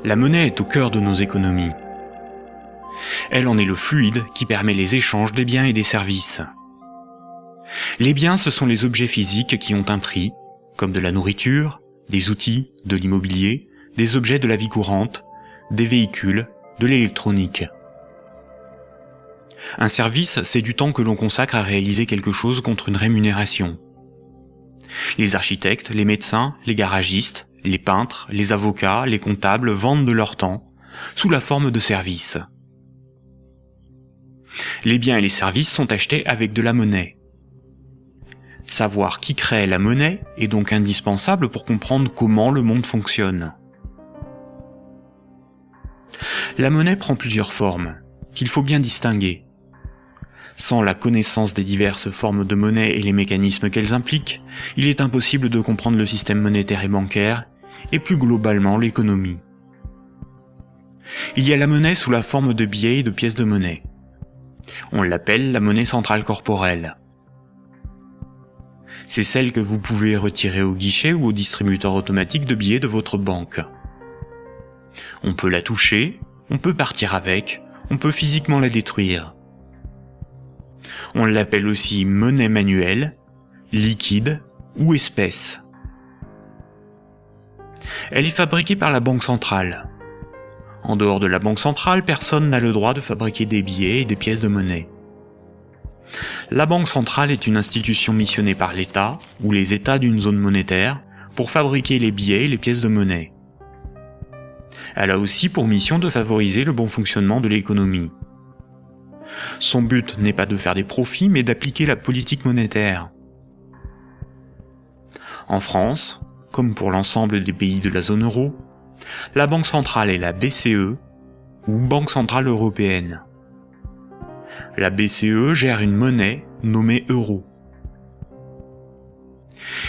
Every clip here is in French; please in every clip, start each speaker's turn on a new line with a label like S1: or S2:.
S1: La monnaie est au cœur de nos économies. Elle en est le fluide qui permet les échanges des biens et des services. Les biens, ce sont les objets physiques qui ont un prix, comme de la nourriture, des outils, de l'immobilier, des objets de la vie courante, des véhicules, de l'électronique. Un service, c'est du temps que l'on consacre à réaliser quelque chose contre une rémunération. Les architectes, les médecins, les garagistes, les peintres, les avocats, les comptables vendent de leur temps, sous la forme de services. Les biens et les services sont achetés avec de la monnaie. Savoir qui crée la monnaie est donc indispensable pour comprendre comment le monde fonctionne. La monnaie prend plusieurs formes, qu'il faut bien distinguer. Sans la connaissance des diverses formes de monnaie et les mécanismes qu'elles impliquent, il est impossible de comprendre le système monétaire et bancaire, et plus globalement l'économie. Il y a la monnaie sous la forme de billets et de pièces de monnaie. On l'appelle la monnaie centrale corporelle. C'est celle que vous pouvez retirer au guichet ou au distributeur automatique de billets de votre banque. On peut la toucher, on peut partir avec, on peut physiquement la détruire. On l'appelle aussi monnaie manuelle, liquide ou espèce. Elle est fabriquée par la Banque centrale. En dehors de la Banque centrale, personne n'a le droit de fabriquer des billets et des pièces de monnaie. La Banque centrale est une institution missionnée par l'État, ou les États d'une zone monétaire, pour fabriquer les billets et les pièces de monnaie. Elle a aussi pour mission de favoriser le bon fonctionnement de l'économie. Son but n'est pas de faire des profits, mais d'appliquer la politique monétaire. En France, comme pour l'ensemble des pays de la zone euro, la Banque centrale est la BCE, ou Banque centrale européenne. La BCE gère une monnaie nommée euro.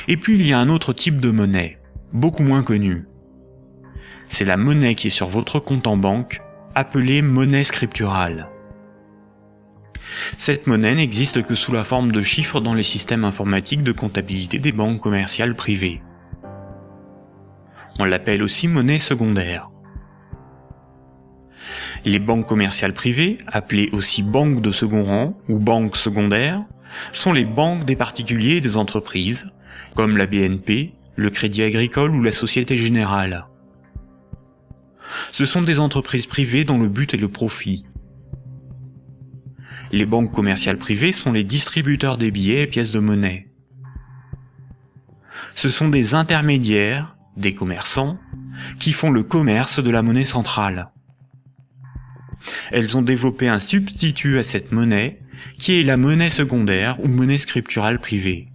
S1: Et puis il y a un autre type de monnaie, beaucoup moins connu. C'est la monnaie qui est sur votre compte en banque, appelée monnaie scripturale. Cette monnaie n'existe que sous la forme de chiffres dans les systèmes informatiques de comptabilité des banques commerciales privées. On l'appelle aussi monnaie secondaire. Les banques commerciales privées, appelées aussi banques de second rang ou banques secondaires, sont les banques des particuliers et des entreprises, comme la BNP, le Crédit Agricole ou la Société Générale. Ce sont des entreprises privées dont le but est le profit. Les banques commerciales privées sont les distributeurs des billets et pièces de monnaie. Ce sont des intermédiaires, des commerçants, qui font le commerce de la monnaie centrale. Elles ont développé un substitut à cette monnaie, qui est la monnaie secondaire ou monnaie scripturale privée.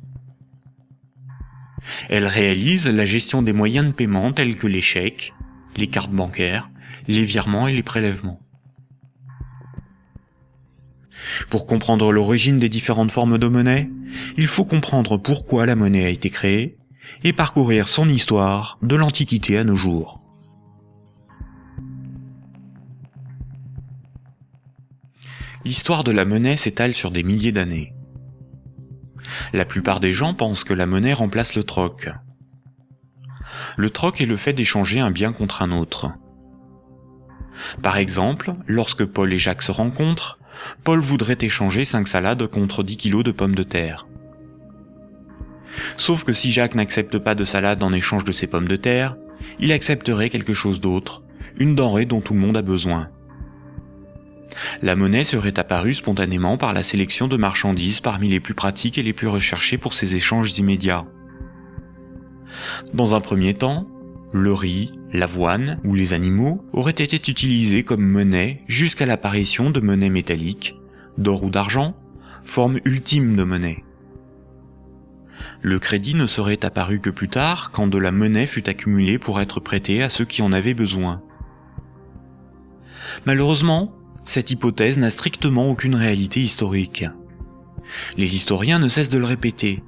S1: Elles réalisent la gestion des moyens de paiement tels que les chèques, les cartes bancaires, les virements et les prélèvements. Pour comprendre l'origine des différentes formes de monnaie, il faut comprendre pourquoi la monnaie a été créée et parcourir son histoire de l'Antiquité à nos jours. L'histoire de la monnaie s'étale sur des milliers d'années. La plupart des gens pensent que la monnaie remplace le troc. Le troc est le fait d'échanger un bien contre un autre. Par exemple, lorsque Paul et Jacques se rencontrent, Paul voudrait échanger 5 salades contre 10 kilos de pommes de terre. Sauf que si Jacques n'accepte pas de salade en échange de ses pommes de terre, il accepterait quelque chose d'autre, une denrée dont tout le monde a besoin. La monnaie serait apparue spontanément par la sélection de marchandises parmi les plus pratiques et les plus recherchées pour ces échanges immédiats. Dans un premier temps, le riz, l'avoine ou les animaux auraient été utilisés comme monnaie jusqu'à l'apparition de monnaies métalliques, d'or ou d'argent, forme ultime de monnaie. Le crédit ne serait apparu que plus tard, quand de la monnaie fut accumulée pour être prêtée à ceux qui en avaient besoin. Malheureusement, cette hypothèse n'a strictement aucune réalité historique. Les historiens ne cessent de le répéter.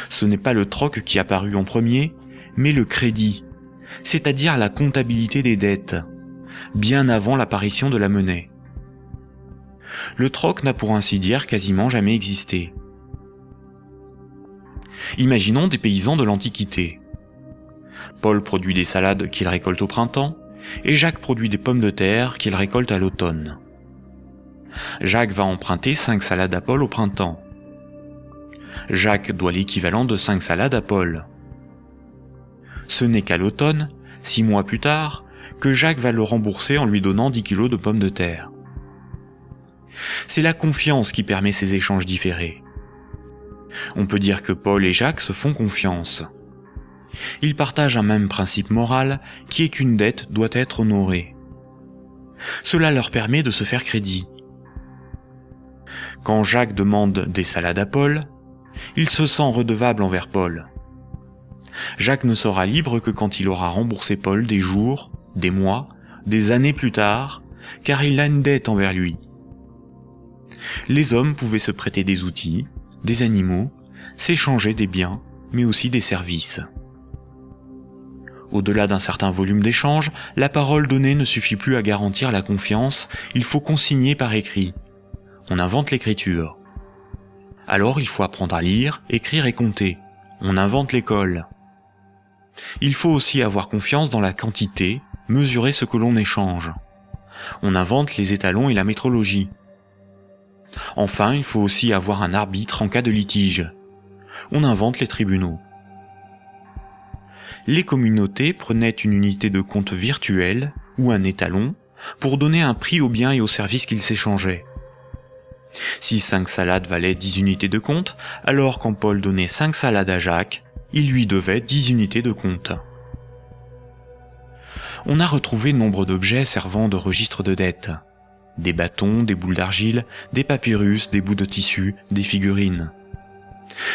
S1: Ce n'est pas le troc qui apparut en premier, mais le crédit, c'est-à-dire la comptabilité des dettes, bien avant l'apparition de la monnaie. Le troc n'a pour ainsi dire quasiment jamais existé. Imaginons des paysans de l'Antiquité. Paul produit des salades qu'il récolte au printemps, et Jacques produit des pommes de terre qu'il récolte à l'automne. Jacques va emprunter 5 salades à Paul au printemps. Jacques doit l'équivalent de 5 salades à Paul. Ce n'est qu'à l'automne, 6 mois plus tard, que Jacques va le rembourser en lui donnant 10 kilos de pommes de terre. C'est la confiance qui permet ces échanges différés. On peut dire que Paul et Jacques se font confiance. Ils partagent un même principe moral qui est qu'une dette doit être honorée. Cela leur permet de se faire crédit. Quand Jacques demande des salades à Paul, il se sent redevable envers Paul. Jacques ne sera libre que quand il aura remboursé Paul des jours, des mois, des années plus tard, car il a une dette envers lui. Les hommes pouvaient se prêter des outils, des animaux, s'échanger des biens, mais aussi des services. Au-delà d'un certain volume d'échange, la parole donnée ne suffit plus à garantir la confiance, il faut consigner par écrit. On invente l'écriture. Alors il faut apprendre à lire, écrire et compter. On invente l'école. Il faut aussi avoir confiance dans la quantité, mesurer ce que l'on échange. On invente les étalons et la métrologie. Enfin, il faut aussi avoir un arbitre en cas de litige. On invente les tribunaux. Les communautés prenaient une unité de compte virtuelle, ou un étalon, pour donner un prix aux biens et aux services qu'ils s'échangeaient. Si 5 salades valaient 10 unités de compte, alors quand Paul donnait 5 salades à Jacques, il lui devait 10 unités de compte. On a retrouvé nombre d'objets servant de registre de dette. Des bâtons, des boules d'argile, des papyrus, des bouts de tissu, des figurines.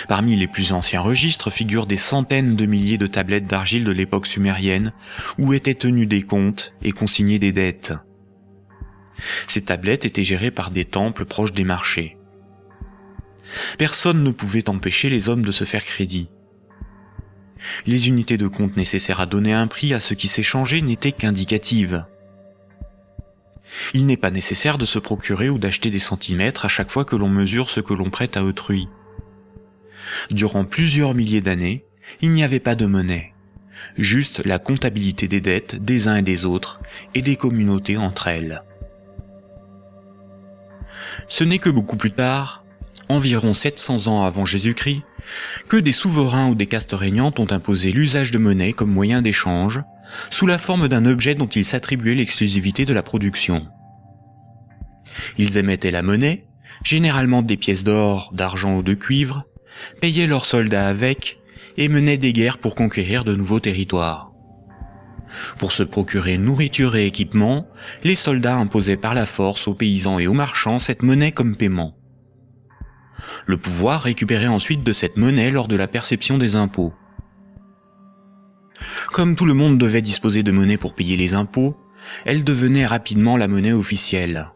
S1: Parmi les plus anciens registres figurent des centaines de milliers de tablettes d'argile de l'époque sumérienne où étaient tenus des comptes et consignés des dettes. Ces tablettes étaient gérées par des temples proches des marchés. Personne ne pouvait empêcher les hommes de se faire crédit. Les unités de compte nécessaires à donner un prix à ce qui s'échangeait n'étaient qu'indicatives. Il n'est pas nécessaire de se procurer ou d'acheter des centimètres à chaque fois que l'on mesure ce que l'on prête à autrui. Durant plusieurs milliers d'années, il n'y avait pas de monnaie, juste la comptabilité des dettes des uns et des autres et des communautés entre elles. Ce n'est que beaucoup plus tard, environ 700 ans avant Jésus-Christ, que des souverains ou des castes régnantes ont imposé l'usage de monnaie comme moyen d'échange, sous la forme d'un objet dont ils s'attribuaient l'exclusivité de la production. Ils émettaient la monnaie, généralement des pièces d'or, d'argent ou de cuivre, payaient leurs soldats avec, et menaient des guerres pour conquérir de nouveaux territoires. Pour se procurer nourriture et équipement, les soldats imposaient par la force aux paysans et aux marchands cette monnaie comme paiement. Le pouvoir récupérait ensuite de cette monnaie lors de la perception des impôts. Comme tout le monde devait disposer de monnaie pour payer les impôts, elle devenait rapidement la monnaie officielle.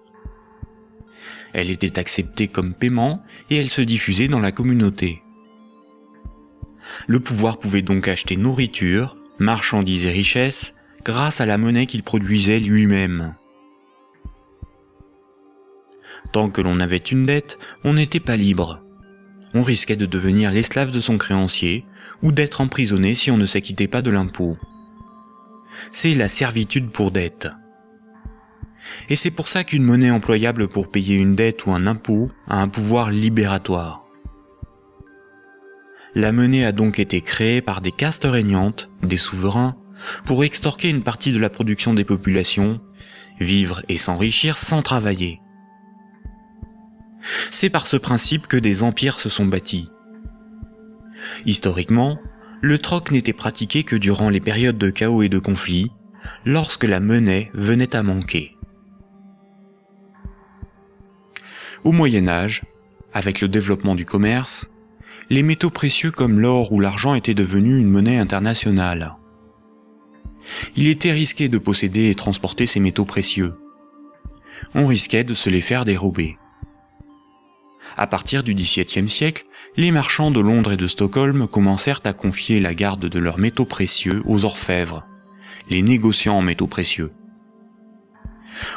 S1: Elle était acceptée comme paiement et elle se diffusait dans la communauté. Le pouvoir pouvait donc acheter nourriture, marchandises et richesses grâce à la monnaie qu'il produisait lui-même. Tant que l'on avait une dette, on n'était pas libre. On risquait de devenir l'esclave de son créancier ou d'être emprisonné si on ne s'acquittait pas de l'impôt. C'est la servitude pour dette. Et c'est pour ça qu'une monnaie employable pour payer une dette ou un impôt a un pouvoir libératoire. La monnaie a donc été créée par des castes régnantes, des souverains, pour extorquer une partie de la production des populations, vivre et s'enrichir sans travailler. C'est par ce principe que des empires se sont bâtis. Historiquement, le troc n'était pratiqué que durant les périodes de chaos et de conflits, lorsque la monnaie venait à manquer. Au Moyen Âge, avec le développement du commerce, les métaux précieux comme l'or ou l'argent étaient devenus une monnaie internationale. Il était risqué de posséder et transporter ces métaux précieux. On risquait de se les faire dérober. À partir du XVIIe siècle, les marchands de Londres et de Stockholm commencèrent à confier la garde de leurs métaux précieux aux orfèvres, les négociants en métaux précieux.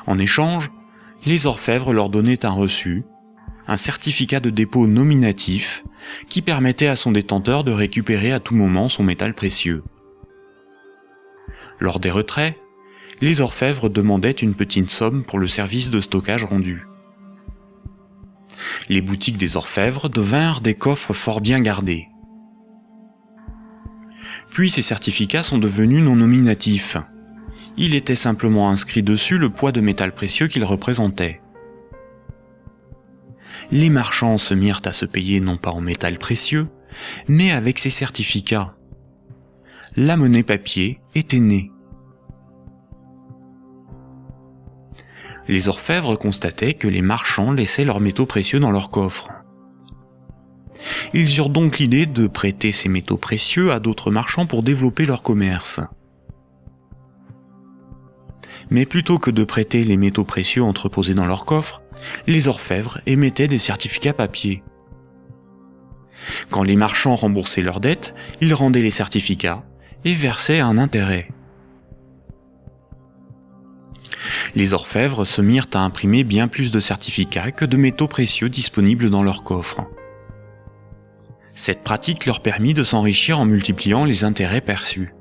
S1: En échange, les orfèvres leur donnaient un reçu, un certificat de dépôt nominatif qui permettait à son détenteur de récupérer à tout moment son métal précieux. Lors des retraits, les orfèvres demandaient une petite somme pour le service de stockage rendu. Les boutiques des orfèvres devinrent des coffres fort bien gardés. Puis ces certificats sont devenus non nominatifs. Il était simplement inscrit dessus le poids de métal précieux qu'ils représentaient. Les marchands se mirent à se payer non pas en métal précieux, mais avec ces certificats. La monnaie papier était née. Les orfèvres constataient que les marchands laissaient leurs métaux précieux dans leurs coffres. Ils eurent donc l'idée de prêter ces métaux précieux à d'autres marchands pour développer leur commerce. Mais plutôt que de prêter les métaux précieux entreposés dans leurs coffres, les orfèvres émettaient des certificats papier. Quand les marchands remboursaient leurs dettes, ils rendaient les certificats et versaient un intérêt. Les orfèvres se mirent à imprimer bien plus de certificats que de métaux précieux disponibles dans leurs coffres. Cette pratique leur permit de s'enrichir en multipliant les intérêts perçus.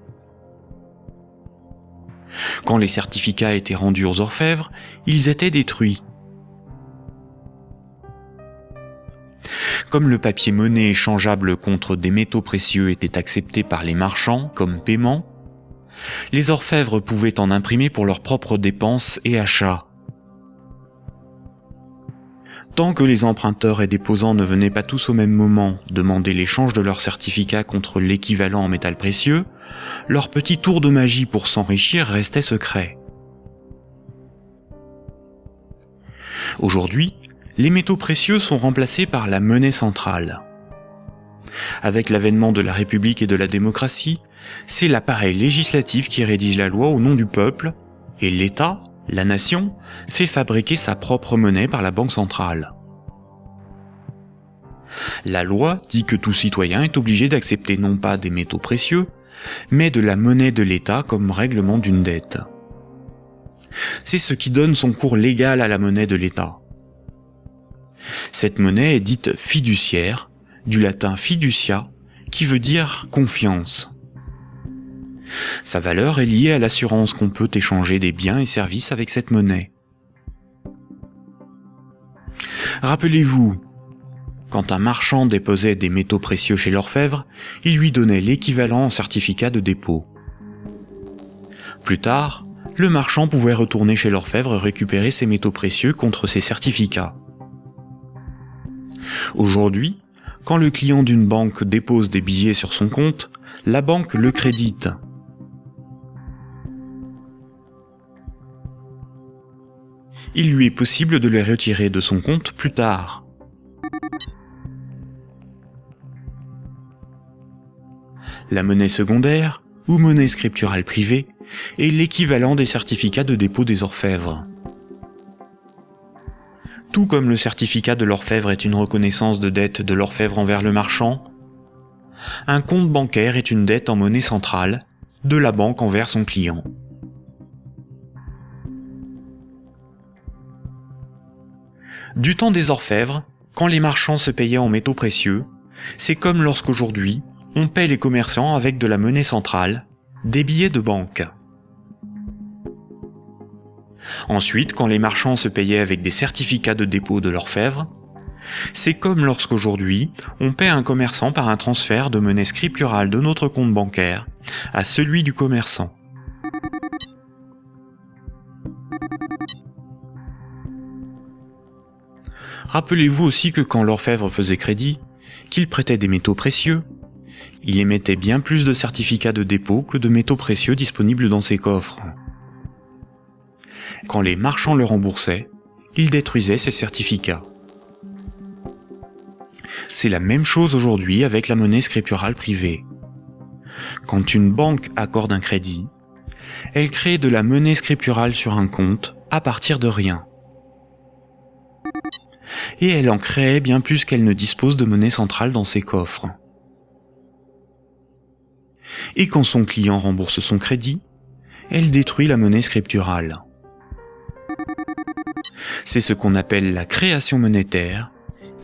S1: Quand les certificats étaient rendus aux orfèvres, ils étaient détruits. Comme le papier monnaie échangeable contre des métaux précieux était accepté par les marchands comme paiement, les orfèvres pouvaient en imprimer pour leurs propres dépenses et achats. Tant que les emprunteurs et déposants ne venaient pas tous au même moment demander l'échange de leurs certificats contre l'équivalent en métal précieux, leur petit tour de magie pour s'enrichir restait secret. Aujourd'hui, les métaux précieux sont remplacés par la monnaie centrale. Avec l'avènement de la République et de la démocratie, c'est l'appareil législatif qui rédige la loi au nom du peuple, et l'État, la nation, fait fabriquer sa propre monnaie par la Banque centrale. La loi dit que tout citoyen est obligé d'accepter non pas des métaux précieux, mais de la monnaie de l'État comme règlement d'une dette. C'est ce qui donne son cours légal à la monnaie de l'État. Cette monnaie est dite fiduciaire, du latin fiducia, qui veut dire confiance. Sa valeur est liée à l'assurance qu'on peut échanger des biens et services avec cette monnaie. Rappelez-vous, quand un marchand déposait des métaux précieux chez l'orfèvre, il lui donnait l'équivalent en certificat de dépôt. Plus tard, le marchand pouvait retourner chez l'orfèvre et récupérer ses métaux précieux contre ses certificats. Aujourd'hui, quand le client d'une banque dépose des billets sur son compte, la banque le crédite. Il lui est possible de les retirer de son compte plus tard. La monnaie secondaire, ou monnaie scripturale privée, est l'équivalent des certificats de dépôt des orfèvres. Tout comme le certificat de l'orfèvre est une reconnaissance de dette de l'orfèvre envers le marchand, un compte bancaire est une dette en monnaie centrale de la banque envers son client. Du temps des orfèvres, quand les marchands se payaient en métaux précieux, c'est comme lorsqu'aujourd'hui, on paie les commerçants avec de la monnaie centrale, des billets de banque. Ensuite, quand les marchands se payaient avec des certificats de dépôt de l'orfèvre, c'est comme lorsqu'aujourd'hui, on paie un commerçant par un transfert de monnaie scripturale de notre compte bancaire à celui du commerçant. Rappelez-vous aussi que quand l'orfèvre faisait crédit, qu'il prêtait des métaux précieux, il émettait bien plus de certificats de dépôt que de métaux précieux disponibles dans ses coffres. Quand les marchands le remboursaient, il détruisait ces certificats. C'est la même chose aujourd'hui avec la monnaie scripturale privée. Quand une banque accorde un crédit, elle crée de la monnaie scripturale sur un compte à partir de rien. Et elle en crée bien plus qu'elle ne dispose de monnaie centrale dans ses coffres. Et quand son client rembourse son crédit, elle détruit la monnaie scripturale. C'est ce qu'on appelle la création monétaire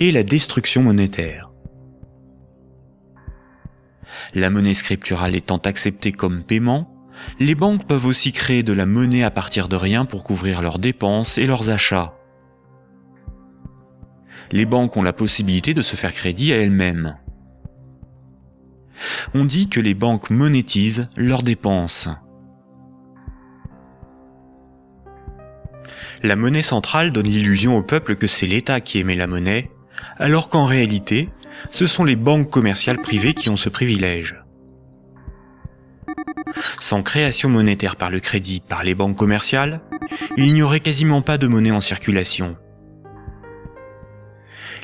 S1: et la destruction monétaire. La monnaie scripturale étant acceptée comme paiement, les banques peuvent aussi créer de la monnaie à partir de rien pour couvrir leurs dépenses et leurs achats. Les banques ont la possibilité de se faire crédit à elles-mêmes. On dit que les banques monétisent leurs dépenses. La monnaie centrale donne l'illusion au peuple que c'est l'État qui émet la monnaie, alors qu'en réalité, ce sont les banques commerciales privées qui ont ce privilège. Sans création monétaire par le crédit par les banques commerciales, il n'y aurait quasiment pas de monnaie en circulation.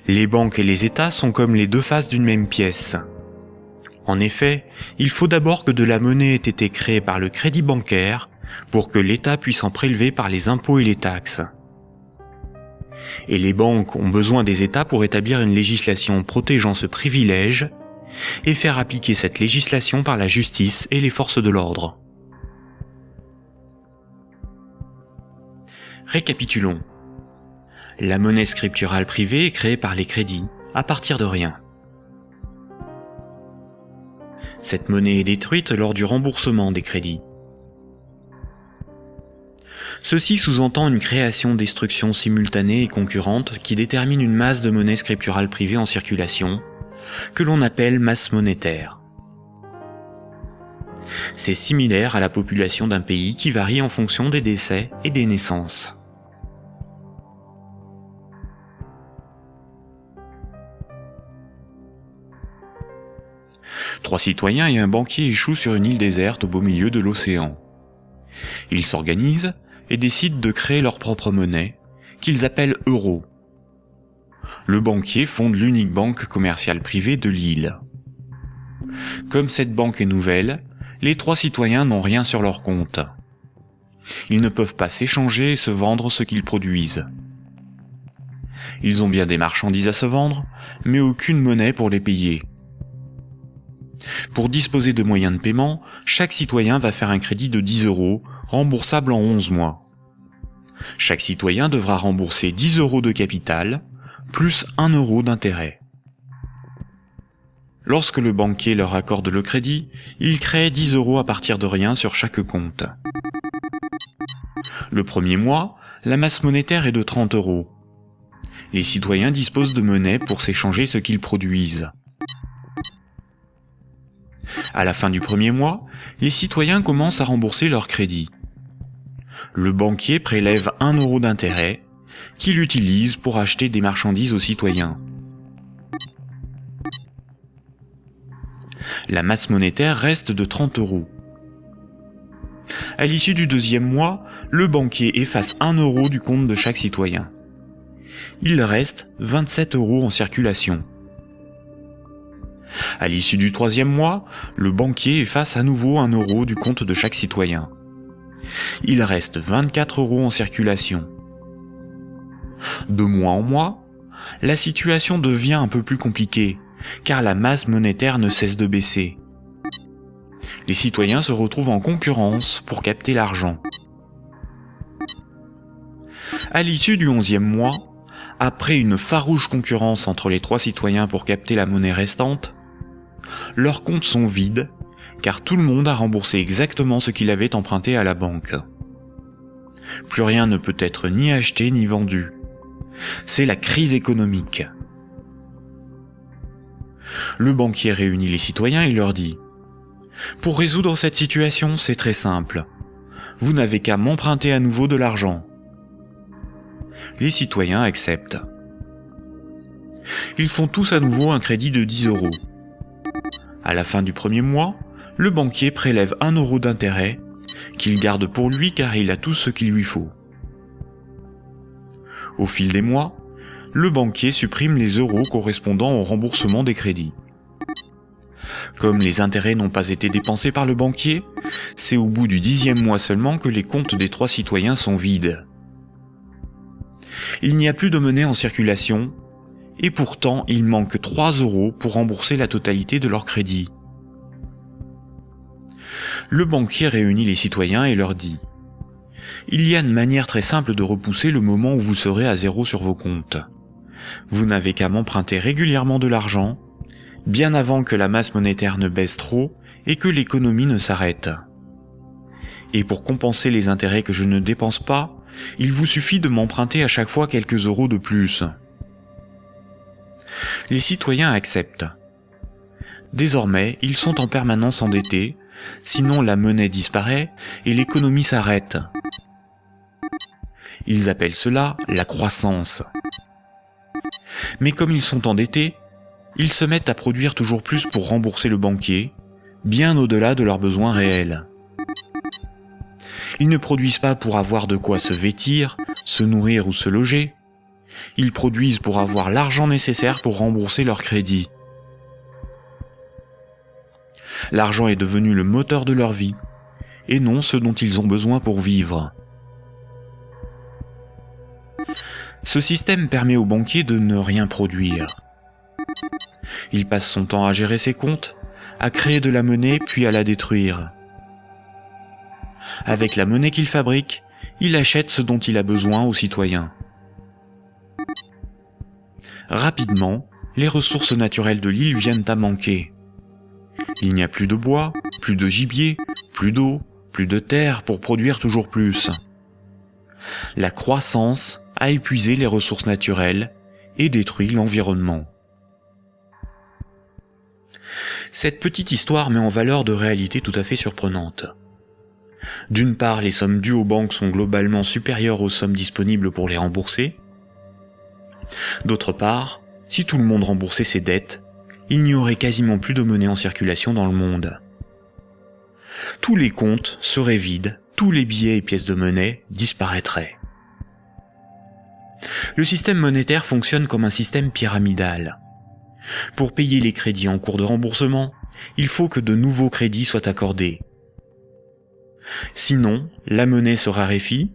S1: Les banques et les États sont comme les deux faces d'une même pièce. En effet, il faut d'abord que de la monnaie ait été créée par le crédit bancaire pour que l'État puisse en prélever par les impôts et les taxes. Et les banques ont besoin des États pour établir une législation protégeant ce privilège et faire appliquer cette législation par la justice et les forces de l'ordre. Récapitulons. La monnaie scripturale privée est créée par les crédits, à partir de rien. Cette monnaie est détruite lors du remboursement des crédits. Ceci sous-entend une création-destruction simultanée et concurrente qui détermine une masse de monnaie scripturale privée en circulation, que l'on appelle masse monétaire. C'est similaire à la population d'un pays qui varie en fonction des décès et des naissances. Trois citoyens et un banquier échouent sur une île déserte au beau milieu de l'océan. Ils s'organisent et décident de créer leur propre monnaie, qu'ils appellent euro. Le banquier fonde l'unique banque commerciale privée de l'île. Comme cette banque est nouvelle, les trois citoyens n'ont rien sur leur compte. Ils ne peuvent pas s'échanger et se vendre ce qu'ils produisent. Ils ont bien des marchandises à se vendre, mais aucune monnaie pour les payer. Pour disposer de moyens de paiement, chaque citoyen va faire un crédit de 10 €, remboursable en 11 mois. Chaque citoyen devra rembourser 10 € de capital, plus 1 € d'intérêt. Lorsque le banquier leur accorde le crédit, il crée 10 € à partir de rien sur chaque compte. Le premier mois, la masse monétaire est de 30 €. Les citoyens disposent de monnaie pour s'échanger ce qu'ils produisent. À la fin du premier mois, les citoyens commencent à rembourser leur crédit. Le banquier prélève 1 € d'intérêt, qu'il utilise pour acheter des marchandises aux citoyens. La masse monétaire reste de 30 €. À l'issue du deuxième mois, le banquier efface 1 € du compte de chaque citoyen. Il reste 27 € en circulation. À l'issue du troisième mois, le banquier efface à nouveau 1 € du compte de chaque citoyen. Il reste 24 € en circulation. De mois en mois, la situation devient un peu plus compliquée, car la masse monétaire ne cesse de baisser. Les citoyens se retrouvent en concurrence pour capter l'argent. À l'issue du 11e mois, après une farouche concurrence entre les trois citoyens pour capter la monnaie restante, leurs comptes sont vides, car tout le monde a remboursé exactement ce qu'il avait emprunté à la banque. Plus rien ne peut être ni acheté ni vendu. C'est la crise économique. Le banquier réunit les citoyens et leur dit « Pour résoudre cette situation, c'est très simple. Vous n'avez qu'à m'emprunter à nouveau de l'argent. » Les citoyens acceptent. Ils font tous à nouveau un crédit de 10 €. À la fin du premier mois, le banquier prélève 1 € d'intérêt, qu'il garde pour lui car il a tout ce qu'il lui faut. Au fil des mois, le banquier supprime les euros correspondant au remboursement des crédits. Comme les intérêts n'ont pas été dépensés par le banquier, c'est au bout du 10e mois seulement que les comptes des trois citoyens sont vides. Il n'y a plus de monnaie en circulation, et pourtant il manque 3 € pour rembourser la totalité de leur crédit. Le banquier réunit les citoyens et leur dit « Il y a une manière très simple de repousser le moment où vous serez à zéro sur vos comptes. Vous n'avez qu'à m'emprunter régulièrement de l'argent, bien avant que la masse monétaire ne baisse trop et que l'économie ne s'arrête. Et pour compenser les intérêts que je ne dépense pas, il vous suffit de m'emprunter à chaque fois quelques euros de plus. Les citoyens acceptent. Désormais, ils sont en permanence endettés, sinon la monnaie disparaît et l'économie s'arrête. Ils appellent cela la croissance. Mais comme ils sont endettés, ils se mettent à produire toujours plus pour rembourser le banquier, bien au-delà de leurs besoins réels. Ils ne produisent pas pour avoir de quoi se vêtir, se nourrir ou se loger. Ils produisent pour avoir l'argent nécessaire pour rembourser leur crédit. L'argent est devenu le moteur de leur vie, et non ce dont ils ont besoin pour vivre. Ce système permet au banquier de ne rien produire. Il passe son temps à gérer ses comptes, à créer de la monnaie puis à la détruire. Avec la monnaie qu'il fabrique, il achète ce dont il a besoin aux citoyens. Rapidement, les ressources naturelles de l'île viennent à manquer. Il n'y a plus de bois, plus de gibier, plus d'eau, plus de terre pour produire toujours plus. La croissance a épuisé les ressources naturelles et détruit l'environnement. Cette petite histoire met en valeur de réalités tout à fait surprenantes. D'une part, les sommes dues aux banques sont globalement supérieures aux sommes disponibles pour les rembourser. D'autre part, si tout le monde remboursait ses dettes, il n'y aurait quasiment plus de monnaie en circulation dans le monde. Tous les comptes seraient vides, tous les billets et pièces de monnaie disparaîtraient. Le système monétaire fonctionne comme un système pyramidal. Pour payer les crédits en cours de remboursement, il faut que de nouveaux crédits soient accordés. Sinon, la monnaie se raréfie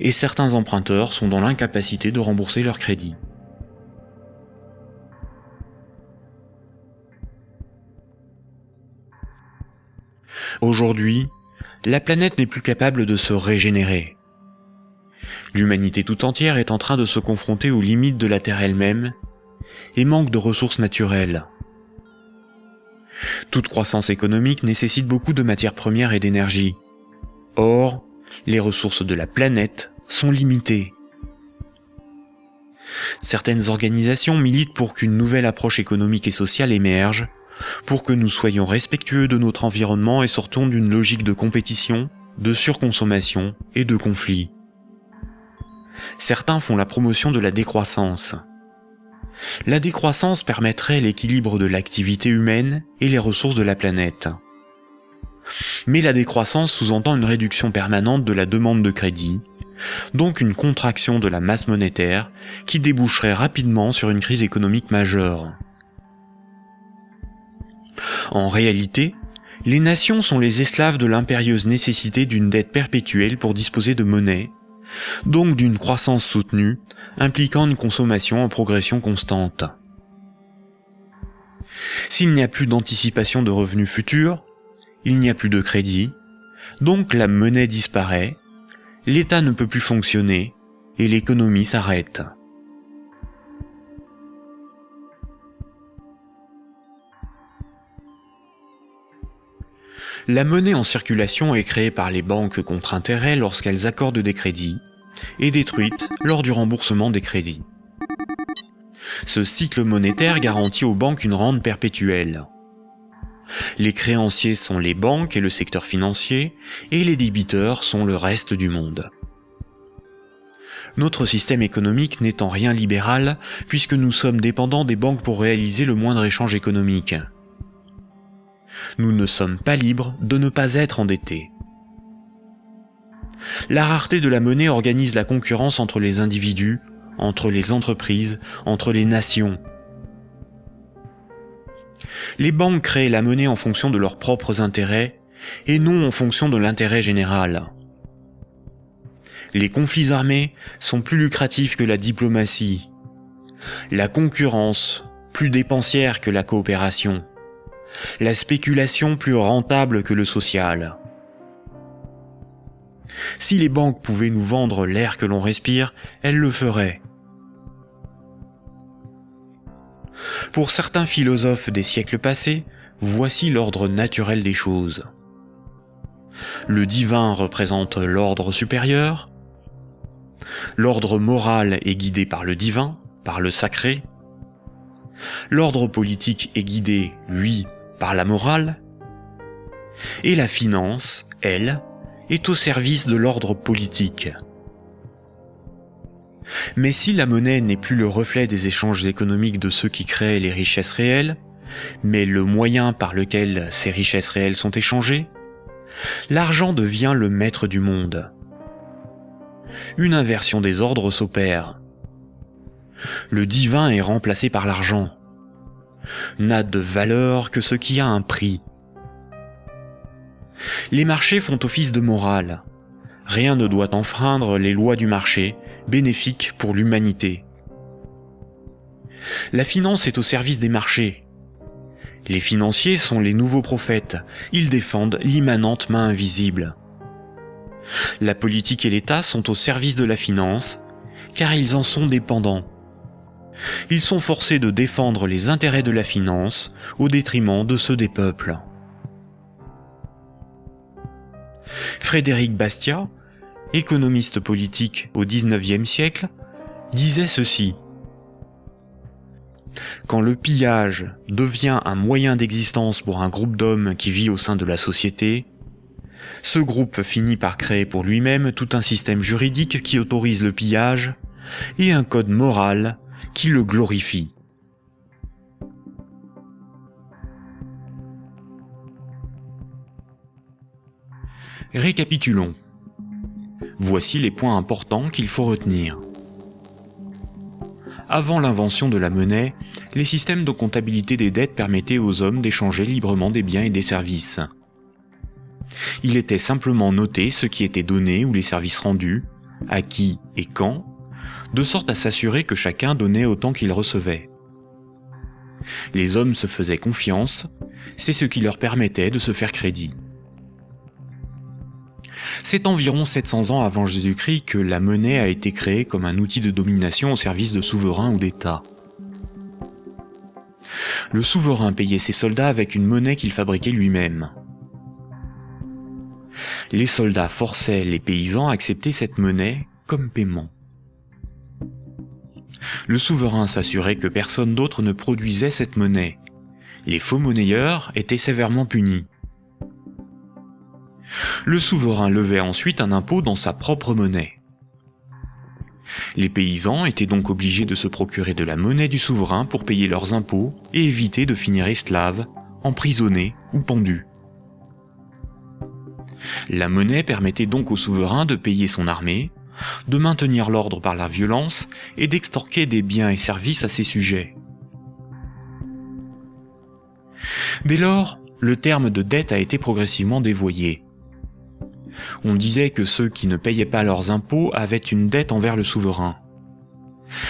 S1: et certains emprunteurs sont dans l'incapacité de rembourser leurs crédits. Aujourd'hui, la planète n'est plus capable de se régénérer. L'humanité tout entière est en train de se confronter aux limites de la Terre elle-même et manque de ressources naturelles. Toute croissance économique nécessite beaucoup de matières premières et d'énergie. Or, les ressources de la planète sont limitées. Certaines organisations militent pour qu'une nouvelle approche économique et sociale émerge, pour que nous soyons respectueux de notre environnement et sortons d'une logique de compétition, de surconsommation et de conflit. Certains font la promotion de la décroissance. La décroissance permettrait l'équilibre de l'activité humaine et les ressources de la planète. Mais la décroissance sous-entend une réduction permanente de la demande de crédit, donc une contraction de la masse monétaire qui déboucherait rapidement sur une crise économique majeure. En réalité, les nations sont les esclaves de l'impérieuse nécessité d'une dette perpétuelle pour disposer de monnaie, donc d'une croissance soutenue, impliquant une consommation en progression constante. S'il n'y a plus d'anticipation de revenus futurs, il n'y a plus de crédit, donc la monnaie disparaît, l'État ne peut plus fonctionner et l'économie s'arrête. La monnaie en circulation est créée par les banques contre intérêt lorsqu'elles accordent des crédits et détruite lors du remboursement des crédits. Ce cycle monétaire garantit aux banques une rente perpétuelle. Les créanciers sont les banques et le secteur financier, et les débiteurs sont le reste du monde. Notre système économique n'est en rien libéral, puisque nous sommes dépendants des banques pour réaliser le moindre échange économique. Nous ne sommes pas libres de ne pas être endettés. La rareté de la monnaie organise la concurrence entre les individus, entre les entreprises, entre les nations. Les banques créent la monnaie en fonction de leurs propres intérêts et non en fonction de l'intérêt général. Les conflits armés sont plus lucratifs que la diplomatie. La concurrence, plus dépensière que la coopération. La spéculation plus rentable que le social. Si les banques pouvaient nous vendre l'air que l'on respire, elles le feraient. Pour certains philosophes des siècles passés, voici l'ordre naturel des choses. Le divin représente l'ordre supérieur. L'ordre moral est guidé par le divin, par le sacré. L'ordre politique est guidé, lui, par la morale. Et la finance, elle, est au service de l'ordre politique. Mais si la monnaie n'est plus le reflet des échanges économiques de ceux qui créent les richesses réelles, mais le moyen par lequel ces richesses réelles sont échangées, l'argent devient le maître du monde. Une inversion des ordres s'opère. Le divin est remplacé par l'argent. N'a de valeur que ce qui a un prix. Les marchés font office de morale. Rien ne doit enfreindre les lois du marché, bénéfiques pour l'humanité. La finance est au service des marchés. Les financiers sont les nouveaux prophètes. Ils défendent l'immanente main invisible. La politique et l'État sont au service de la finance, car ils en sont dépendants. Ils sont forcés de défendre les intérêts de la finance au détriment de ceux des peuples. Frédéric Bastiat, économiste politique au XIXe siècle, disait ceci: « Quand le pillage devient un moyen d'existence pour un groupe d'hommes qui vit au sein de la société, ce groupe finit par créer pour lui-même tout un système juridique qui autorise le pillage et un code moral qui le glorifie. » Récapitulons. Voici les points importants qu'il faut retenir. Avant l'invention de la monnaie, les systèmes de comptabilité des dettes permettaient aux hommes d'échanger librement des biens et des services. Il était simplement noté ce qui était donné ou les services rendus, à qui et quand, de sorte à s'assurer que chacun donnait autant qu'il recevait. Les hommes se faisaient confiance, c'est ce qui leur permettait de se faire crédit. C'est environ 700 ans avant Jésus-Christ que la monnaie a été créée comme un outil de domination au service de souverains ou d'États. Le souverain payait ses soldats avec une monnaie qu'il fabriquait lui-même. Les soldats forçaient les paysans à accepter cette monnaie comme paiement. Le souverain s'assurait que personne d'autre ne produisait cette monnaie. Les faux monnayeurs étaient sévèrement punis. Le souverain levait ensuite un impôt dans sa propre monnaie. Les paysans étaient donc obligés de se procurer de la monnaie du souverain pour payer leurs impôts et éviter de finir esclaves, emprisonnés ou pendus. La monnaie permettait donc au souverain de payer son armée, de maintenir l'ordre par la violence et d'extorquer des biens et services à ses sujets. Dès lors, le terme de dette a été progressivement dévoyé. On disait que ceux qui ne payaient pas leurs impôts avaient une dette envers le souverain.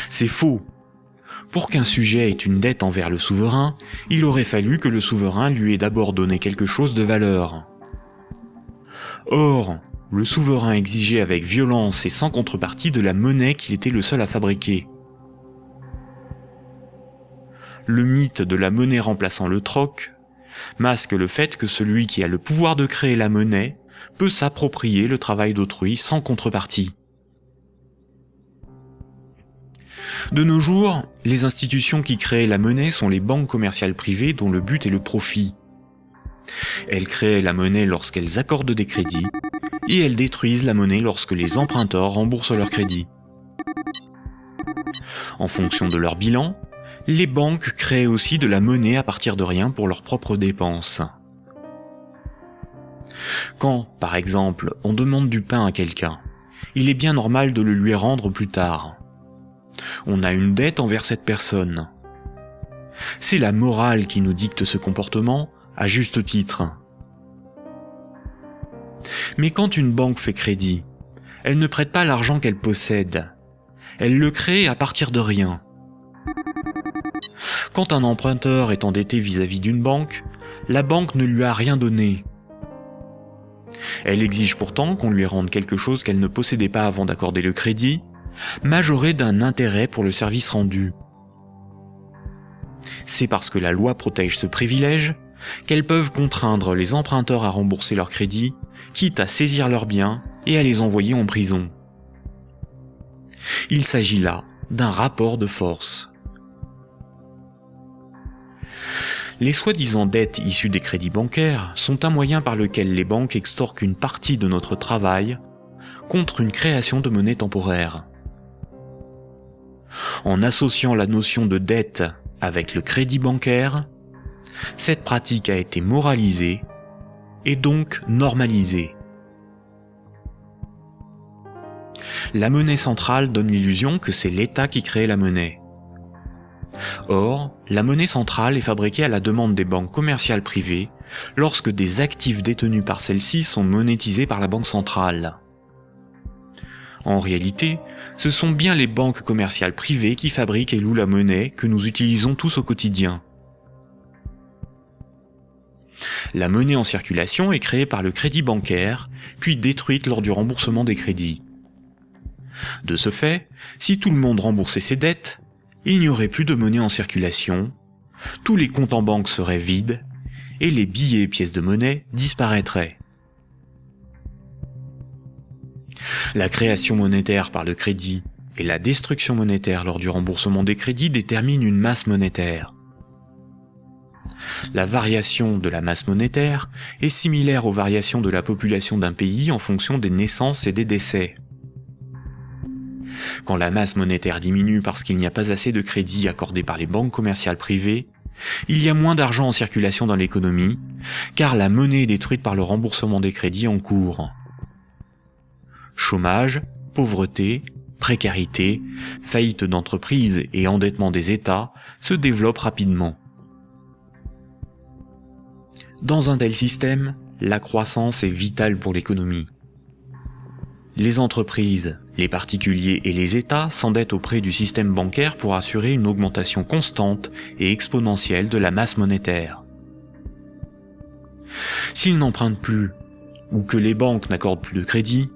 S1: C'est faux. Pour qu'un sujet ait une dette envers le souverain, il aurait fallu que le souverain lui ait d'abord donné quelque chose de valeur. Or, le souverain exigeait avec violence et sans contrepartie de la monnaie qu'il était le seul à fabriquer. Le mythe de la monnaie remplaçant le troc masque le fait que celui qui a le pouvoir de créer la monnaie peut s'approprier le travail d'autrui sans contrepartie. De nos jours, les institutions qui créent la monnaie sont les banques commerciales privées dont le but est le profit. Elles créent la monnaie lorsqu'elles accordent des crédits, et elles détruisent la monnaie lorsque les emprunteurs remboursent leurs crédits. En fonction de leur bilan, les banques créent aussi de la monnaie à partir de rien pour leurs propres dépenses. Quand, par exemple, on demande du pain à quelqu'un, il est bien normal de le lui rendre plus tard. On a une dette envers cette personne. C'est la morale qui nous dicte ce comportement, à juste titre. Mais quand une banque fait crédit, elle ne prête pas l'argent qu'elle possède. Elle le crée à partir de rien. Quand un emprunteur est endetté vis-à-vis d'une banque, la banque ne lui a rien donné. Elle exige pourtant qu'on lui rende quelque chose qu'elle ne possédait pas avant d'accorder le crédit, majoré d'un intérêt pour le service rendu. C'est parce que la loi protège ce privilège qu'elles peuvent contraindre les emprunteurs à rembourser leurs crédits, quitte à saisir leurs biens et à les envoyer en prison. Il s'agit là d'un rapport de force. Les soi-disant dettes issues des crédits bancaires sont un moyen par lequel les banques extorquent une partie de notre travail contre une création de monnaie temporaire. En associant la notion de dette avec le crédit bancaire, cette pratique a été moralisée et donc normalisée. La monnaie centrale donne l'illusion que c'est l'État qui crée la monnaie. Or, la monnaie centrale est fabriquée à la demande des banques commerciales privées lorsque des actifs détenus par celles-ci sont monétisés par la banque centrale. En réalité, ce sont bien les banques commerciales privées qui fabriquent et louent la monnaie que nous utilisons tous au quotidien. La monnaie en circulation est créée par le crédit bancaire, puis détruite lors du remboursement des crédits. De ce fait, si tout le monde remboursait ses dettes, il n'y aurait plus de monnaie en circulation, tous les comptes en banque seraient vides, et les billets et pièces de monnaie disparaîtraient. La création monétaire par le crédit et la destruction monétaire lors du remboursement des crédits déterminent une masse monétaire. La variation de la masse monétaire est similaire aux variations de la population d'un pays en fonction des naissances et des décès. Quand la masse monétaire diminue parce qu'il n'y a pas assez de crédits accordés par les banques commerciales privées, il y a moins d'argent en circulation dans l'économie, car la monnaie est détruite par le remboursement des crédits en cours. Chômage, pauvreté, précarité, faillite d'entreprises et endettement des États se développent rapidement. Dans un tel système, la croissance est vitale pour l'économie. Les entreprises, les particuliers et les États s'endettent auprès du système bancaire pour assurer une augmentation constante et exponentielle de la masse monétaire. S'ils n'empruntent plus, ou que les banques n'accordent plus de crédit,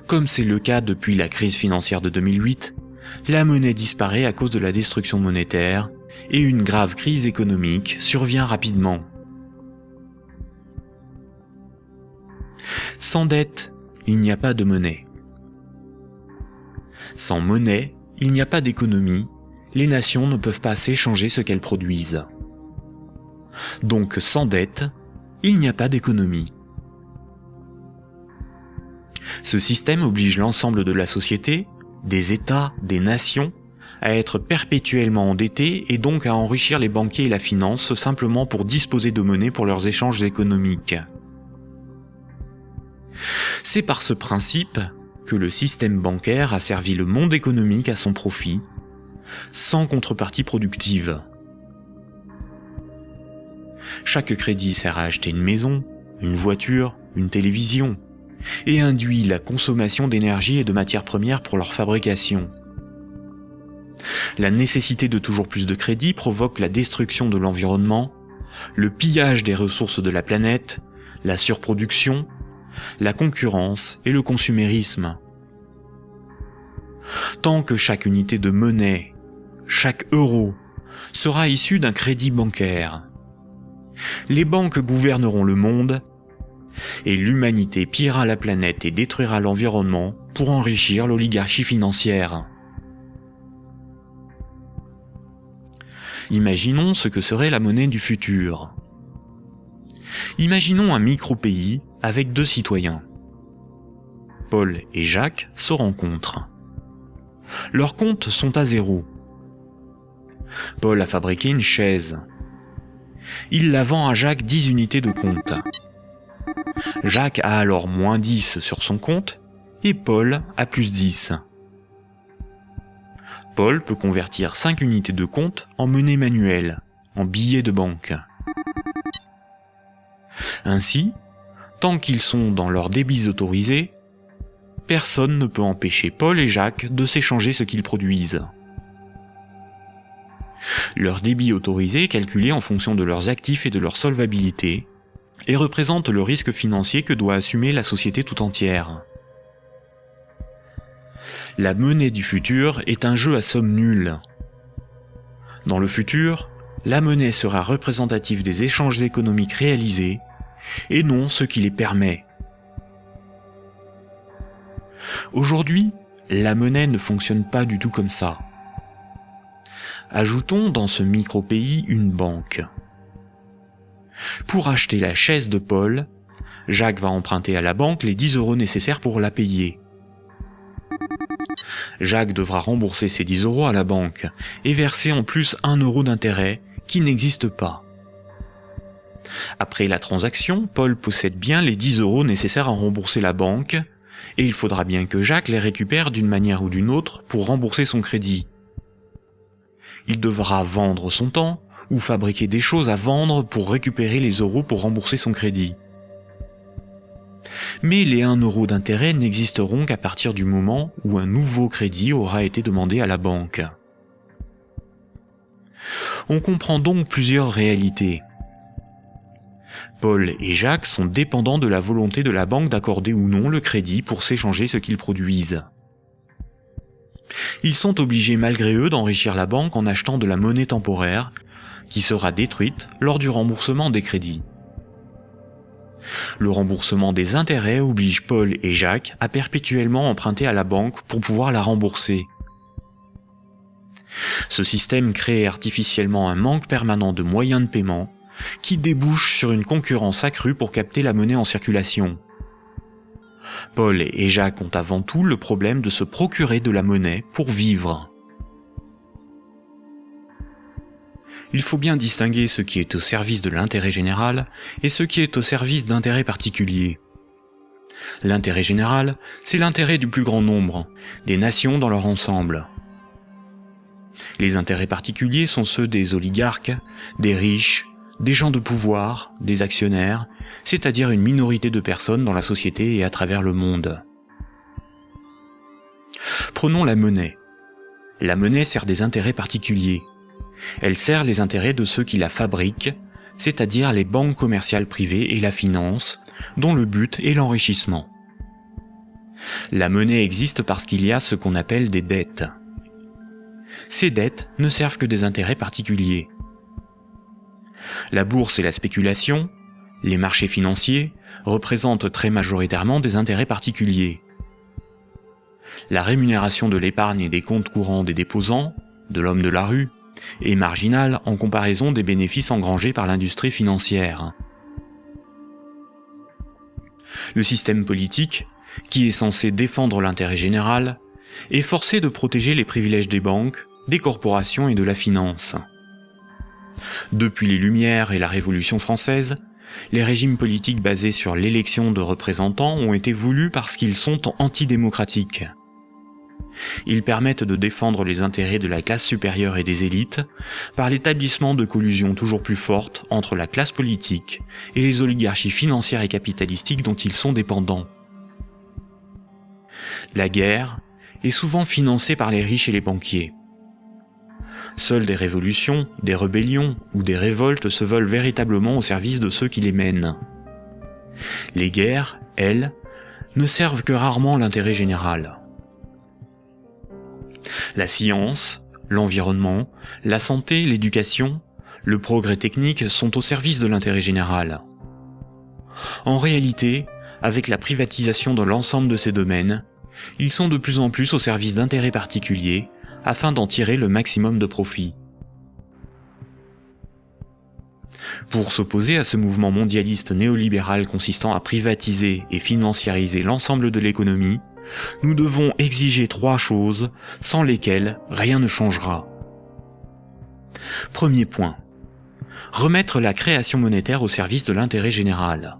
S1: comme c'est le cas depuis la crise financière de 2008, la monnaie disparaît à cause de la destruction monétaire et une grave crise économique survient rapidement. Sans dette, il n'y a pas de monnaie. Sans monnaie, il n'y a pas d'économie, les nations ne peuvent pas s'échanger ce qu'elles produisent. Donc sans dette, il n'y a pas d'économie. Ce système oblige l'ensemble de la société, des États, des nations, à être perpétuellement endettés et donc à enrichir les banquiers et la finance simplement pour disposer de monnaie pour leurs échanges économiques. C'est par ce principe que le système bancaire a servi le monde économique à son profit, sans contrepartie productive. Chaque crédit sert à acheter une maison, une voiture, une télévision, et induit la consommation d'énergie et de matières premières pour leur fabrication. La nécessité de toujours plus de crédit provoque la destruction de l'environnement, le pillage des ressources de la planète, la surproduction, la concurrence et le consumérisme. Tant que chaque unité de monnaie, chaque euro, sera issu d'un crédit bancaire, les banques gouverneront le monde et l'humanité pillera la planète et détruira l'environnement pour enrichir l'oligarchie financière. Imaginons ce que serait la monnaie du futur. Imaginons un micro-pays avec 2 citoyens. Paul et Jacques se rencontrent. Leurs comptes sont à 0. Paul a fabriqué une chaise. Il la vend à Jacques 10 unités de compte. Jacques a alors moins 10 sur son compte et Paul a plus 10. Paul peut convertir 5 unités de compte en monnaie manuelle, en billets de banque. Ainsi, tant qu'ils sont dans leurs débits autorisés, personne ne peut empêcher Paul et Jacques de s'échanger ce qu'ils produisent. Leur débit autorisé est calculé en fonction de leurs actifs et de leur solvabilité, et représente le risque financier que doit assumer la société tout entière. La monnaie du futur est un jeu à somme nulle. Dans le futur, la monnaie sera représentative des échanges économiques réalisés et non ce qui les permet. Aujourd'hui, la monnaie ne fonctionne pas du tout comme ça. Ajoutons dans ce micro-pays une banque. Pour acheter la chaise de Paul, Jacques va emprunter à la banque les 10 € nécessaires pour la payer. Jacques devra rembourser ces 10 € à la banque et verser en plus 1 € d'intérêt qui n'existe pas. Après la transaction, Paul possède bien les 10 € nécessaires à rembourser la banque et il faudra bien que Jacques les récupère d'une manière ou d'une autre pour rembourser son crédit. Il devra vendre son temps ou fabriquer des choses à vendre pour récupérer les euros pour rembourser son crédit. Mais les 1 € d'intérêt n'existeront qu'à partir du moment où un nouveau crédit aura été demandé à la banque. On comprend donc plusieurs réalités. Paul et Jacques sont dépendants de la volonté de la banque d'accorder ou non le crédit pour s'échanger ce qu'ils produisent. Ils sont obligés malgré eux d'enrichir la banque en achetant de la monnaie temporaire qui sera détruite lors du remboursement des crédits. Le remboursement des intérêts oblige Paul et Jacques à perpétuellement emprunter à la banque pour pouvoir la rembourser. Ce système crée artificiellement un manque permanent de moyens de paiement qui débouche sur une concurrence accrue pour capter la monnaie en circulation. Paul et Jacques ont avant tout le problème de se procurer de la monnaie pour vivre. Il faut bien distinguer ce qui est au service de l'intérêt général et ce qui est au service d'intérêts particuliers. L'intérêt général, c'est l'intérêt du plus grand nombre, des nations dans leur ensemble. Les intérêts particuliers sont ceux des oligarques, des riches, des gens de pouvoir, des actionnaires, c'est-à-dire une minorité de personnes dans la société et à travers le monde. Prenons la monnaie. La monnaie sert des intérêts particuliers. Elle sert les intérêts de ceux qui la fabriquent, c'est-à-dire les banques commerciales privées et la finance, dont le but est l'enrichissement. La monnaie existe parce qu'il y a ce qu'on appelle des dettes. Ces dettes ne servent que des intérêts particuliers. La bourse et la spéculation, les marchés financiers, représentent très majoritairement des intérêts particuliers. La rémunération de l'épargne et des comptes courants des déposants, de l'homme de la rue, est marginale en comparaison des bénéfices engrangés par l'industrie financière. Le système politique, qui est censé défendre l'intérêt général, est forcé de protéger les privilèges des banques, des corporations et de la finance. Depuis les Lumières et la Révolution française, les régimes politiques basés sur l'élection de représentants ont été voulus parce qu'ils sont antidémocratiques. Ils permettent de défendre les intérêts de la classe supérieure et des élites par l'établissement de collusions toujours plus fortes entre la classe politique et les oligarchies financières et capitalistiques dont ils sont dépendants. La guerre est souvent financée par les riches et les banquiers. Seules des révolutions, des rébellions ou des révoltes se veulent véritablement au service de ceux qui les mènent. Les guerres, elles, ne servent que rarement l'intérêt général. La science, l'environnement, la santé, l'éducation, le progrès technique sont au service de l'intérêt général. En réalité, avec la privatisation de l'ensemble de ces domaines, ils sont de plus en plus au service d'intérêts particuliers afin d'en tirer le maximum de profit. Pour s'opposer à ce mouvement mondialiste néolibéral consistant à privatiser et financiariser l'ensemble de l'économie, nous devons exiger 3 choses sans lesquelles rien ne changera. Premier point. Remettre la création monétaire au service de l'intérêt général.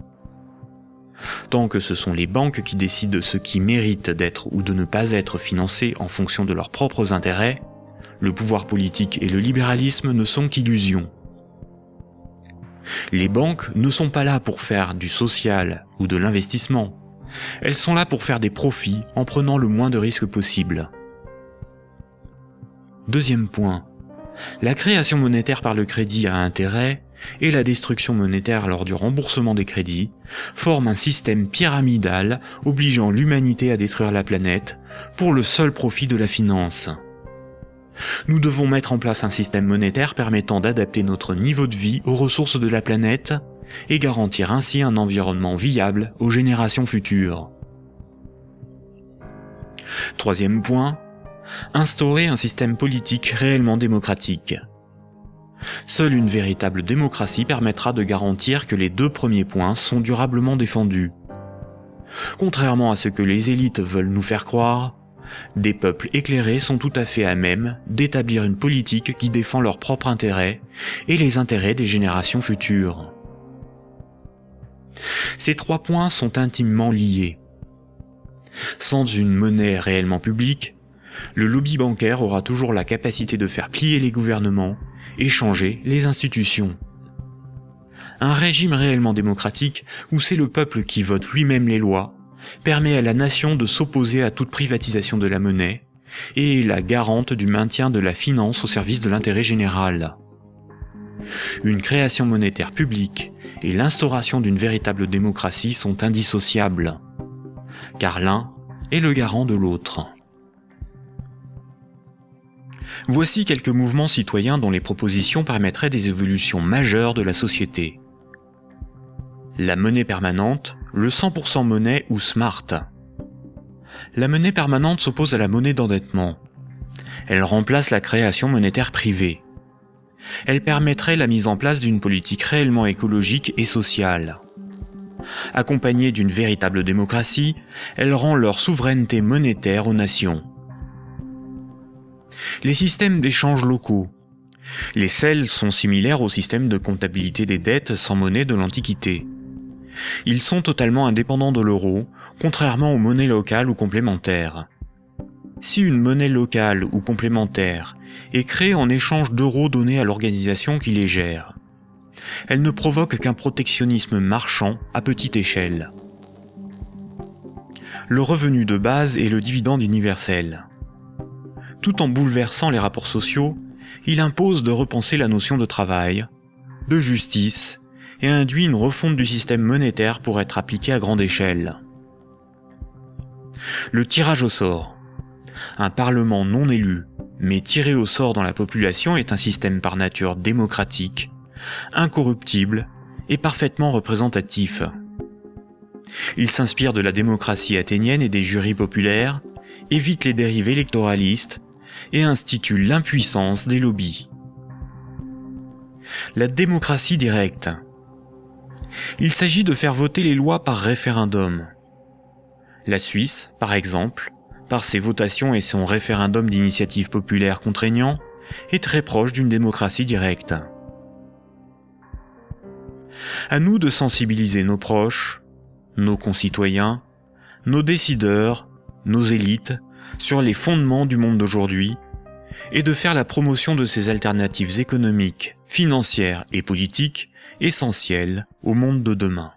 S1: Tant que ce sont les banques qui décident de ce qui mérite d'être ou de ne pas être financé en fonction de leurs propres intérêts, le pouvoir politique et le libéralisme ne sont qu'illusions. Les banques ne sont pas là pour faire du social ou de l'investissement. Elles sont là pour faire des profits en prenant le moins de risques possible. Deuxième point. La création monétaire par le crédit à intérêt et la destruction monétaire lors du remboursement des crédits forment un système pyramidal obligeant l'humanité à détruire la planète pour le seul profit de la finance. Nous devons mettre en place un système monétaire permettant d'adapter notre niveau de vie aux ressources de la planète et garantir ainsi un environnement viable aux générations futures. Troisième point, instaurer un système politique réellement démocratique. Seule une véritable démocratie permettra de garantir que les deux premiers points sont durablement défendus. Contrairement à ce que les élites veulent nous faire croire, des peuples éclairés sont tout à fait à même d'établir une politique qui défend leurs propres intérêts et les intérêts des générations futures. Ces trois points sont intimement liés. Sans une monnaie réellement publique, le lobby bancaire aura toujours la capacité de faire plier les gouvernements et changer les institutions. Un régime réellement démocratique, où c'est le peuple qui vote lui-même les lois, permet à la nation de s'opposer à toute privatisation de la monnaie et est la garante du maintien de la finance au service de l'intérêt général. Une création monétaire publique et l'instauration d'une véritable démocratie sont indissociables, car l'un est le garant de l'autre. Voici quelques mouvements citoyens dont les propositions permettraient des évolutions majeures de la société. La monnaie permanente, le 100% monnaie ou smart. La monnaie permanente s'oppose à la monnaie d'endettement. Elle remplace la création monétaire privée. Elle permettrait la mise en place d'une politique réellement écologique et sociale. Accompagnée d'une véritable démocratie, elle rend leur souveraineté monétaire aux nations. Les systèmes d'échange locaux. Les CEL sont similaires au système de comptabilité des dettes sans monnaie de l'Antiquité. Ils sont totalement indépendants de l'euro, contrairement aux monnaies locales ou complémentaires. Si une monnaie locale ou complémentaire est créée en échange d'euros donnés à l'organisation qui les gère, elle ne provoque qu'un protectionnisme marchand à petite échelle. Le revenu de base est le dividende universel. Tout en bouleversant les rapports sociaux, il impose de repenser la notion de travail, de justice, et induit une refonte du système monétaire pour être appliqué à grande échelle. Le tirage au sort. Un parlement non élu, mais tiré au sort dans la population est un système par nature démocratique, incorruptible et parfaitement représentatif. Il s'inspire de la démocratie athénienne et des jurys populaires, évite les dérives électoralistes et institue l'impuissance des lobbies. La démocratie directe. Il s'agit de faire voter les lois par référendum. La Suisse, par exemple, par ses votations et son référendum d'initiative populaire contraignant, est très proche d'une démocratie directe. À nous de sensibiliser nos proches, nos concitoyens, nos décideurs, nos élites, sur les fondements du monde d'aujourd'hui, et de faire la promotion de ces alternatives économiques, financières et politiques essentielles au monde de demain.